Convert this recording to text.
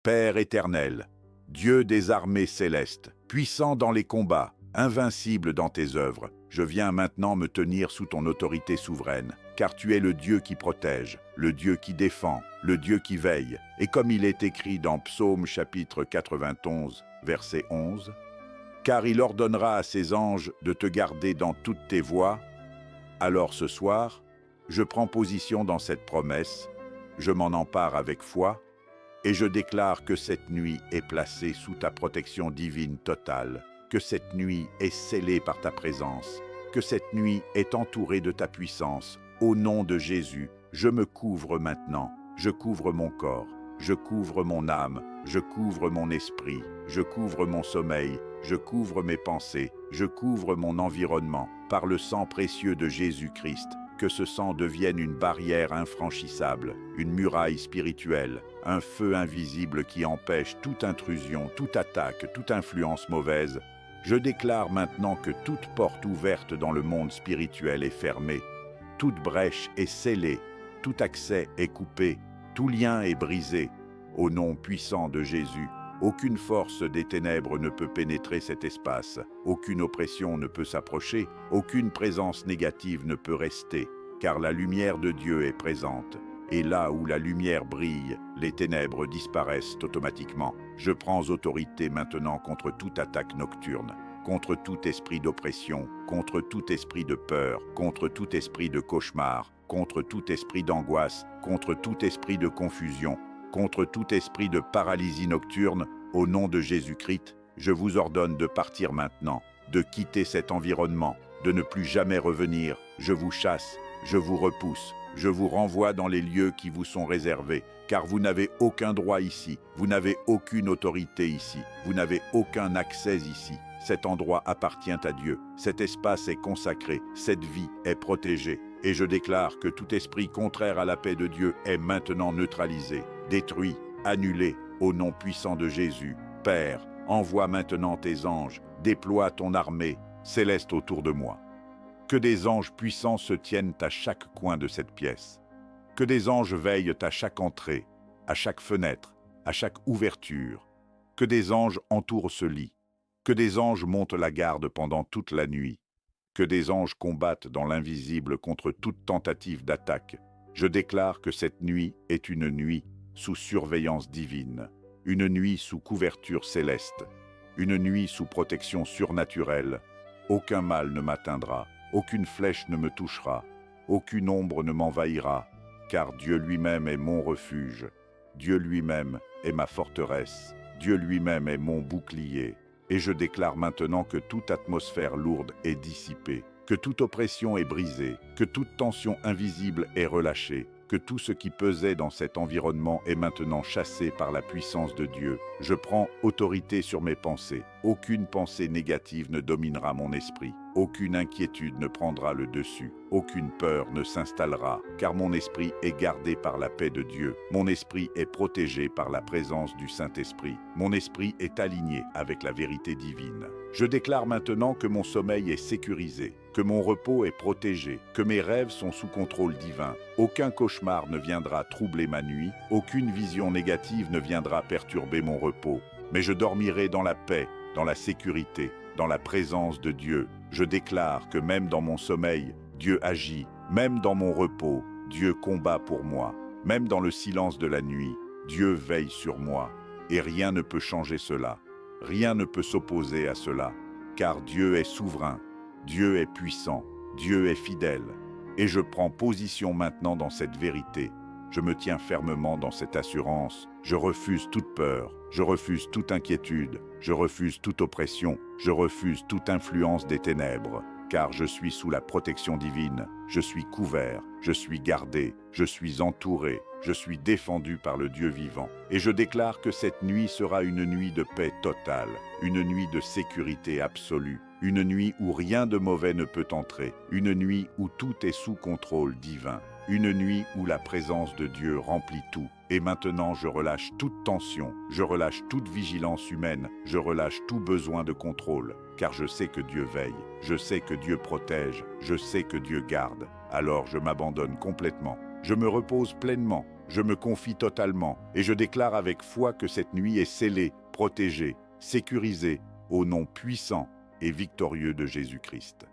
Père éternel, Dieu des armées célestes, puissant dans les combats, invincible dans tes œuvres, je viens maintenant me tenir sous ton autorité souveraine, car tu es le Dieu qui protège, le Dieu qui défend, le Dieu qui veille. Et comme il est écrit dans Psaume chapitre 91, verset 11, « Car il ordonnera à ses anges de te garder dans toutes tes voies », alors ce soir, je prends position dans cette promesse, je m'en empare avec foi, et je déclare que cette nuit est placée sous ta protection divine totale, que cette nuit est scellée par ta présence, que cette nuit est entourée de ta puissance. Au nom de Jésus, je me couvre maintenant, je couvre mon corps, je couvre mon âme, je couvre mon esprit, je couvre mon sommeil, je couvre mes pensées, je couvre mon environnement, par le sang précieux de Jésus-Christ. Que ce sang devienne une barrière infranchissable, une muraille spirituelle, un feu invisible qui empêche toute intrusion, toute attaque, toute influence mauvaise. Je déclare maintenant que toute porte ouverte dans le monde spirituel est fermée, toute brèche est scellée, tout accès est coupé, tout lien est brisé. Au nom puissant de Jésus, aucune force des ténèbres ne peut pénétrer cet espace, aucune oppression ne peut s'approcher, aucune présence négative ne peut rester, car la lumière de Dieu est présente. Et là où la lumière brille, les ténèbres disparaissent automatiquement. Je prends autorité maintenant contre toute attaque nocturne, contre tout esprit d'oppression, contre tout esprit de peur, contre tout esprit de cauchemar, contre tout esprit d'angoisse, contre tout esprit de confusion, contre tout esprit de paralysie nocturne. Au nom de Jésus-Christ, je vous ordonne de partir maintenant, de quitter cet environnement, de ne plus jamais revenir. Je vous chasse, je vous repousse, je vous renvoie dans les lieux qui vous sont réservés, car vous n'avez aucun droit ici, vous n'avez aucune autorité ici, vous n'avez aucun accès ici. Cet endroit appartient à Dieu, cet espace est consacré, cette vie est protégée. Et je déclare que tout esprit contraire à la paix de Dieu est maintenant neutralisé, détruit, annulé, au nom puissant de Jésus. Père, envoie maintenant tes anges, déploie ton armée céleste autour de moi. Que des anges puissants se tiennent à chaque coin de cette pièce. Que des anges veillent à chaque entrée, à chaque fenêtre, à chaque ouverture. Que des anges entourent ce lit. Que des anges montent la garde pendant toute la nuit. Que des anges combattent dans l'invisible contre toute tentative d'attaque. Je déclare que cette nuit est une nuit sous surveillance divine, une nuit sous couverture céleste, une nuit sous protection surnaturelle. Aucun mal ne m'atteindra, aucune flèche ne me touchera, aucune ombre ne m'envahira, car Dieu lui-même est mon refuge, Dieu lui-même est ma forteresse, Dieu lui-même est mon bouclier. Et je déclare maintenant que toute atmosphère lourde est dissipée, que toute oppression est brisée, que toute tension invisible est relâchée, que tout ce qui pesait dans cet environnement est maintenant chassé par la puissance de Dieu. Je prends autorité sur mes pensées. Aucune pensée négative ne dominera mon esprit. Aucune inquiétude ne prendra le dessus. Aucune peur ne s'installera, car mon esprit est gardé par la paix de Dieu. Mon esprit est protégé par la présence du Saint-Esprit. Mon esprit est aligné avec la vérité divine. Je déclare maintenant que mon sommeil est sécurisé, que mon repos est protégé, que mes rêves sont sous contrôle divin. Aucun cauchemar ne viendra troubler ma nuit, aucune vision négative ne viendra perturber mon repos. Mais je dormirai dans la paix, dans la sécurité, dans la présence de Dieu. Je déclare que même dans mon sommeil, Dieu agit, même dans mon repos, Dieu combat pour moi, même dans le silence de la nuit, Dieu veille sur moi, et rien ne peut changer cela, rien ne peut s'opposer à cela, car Dieu est souverain, Dieu est puissant, Dieu est fidèle, et je prends position maintenant dans cette vérité. Je me tiens fermement dans cette assurance. Je refuse toute peur, je refuse toute inquiétude, je refuse toute oppression, je refuse toute influence des ténèbres, car je suis sous la protection divine, je suis couvert, je suis gardé, je suis entouré, je suis défendu par le Dieu vivant. Et je déclare que cette nuit sera une nuit de paix totale, une nuit de sécurité absolue, une nuit où rien de mauvais ne peut entrer, une nuit où tout est sous contrôle divin. Une nuit où la présence de Dieu remplit tout. Et maintenant, je relâche toute tension, je relâche toute vigilance humaine, je relâche tout besoin de contrôle, car je sais que Dieu veille, je sais que Dieu protège, je sais que Dieu garde. Alors je m'abandonne complètement, je me repose pleinement, Je me confie totalement et je déclare avec foi que cette nuit est scellée, protégée, sécurisée, au nom puissant et victorieux de Jésus-Christ.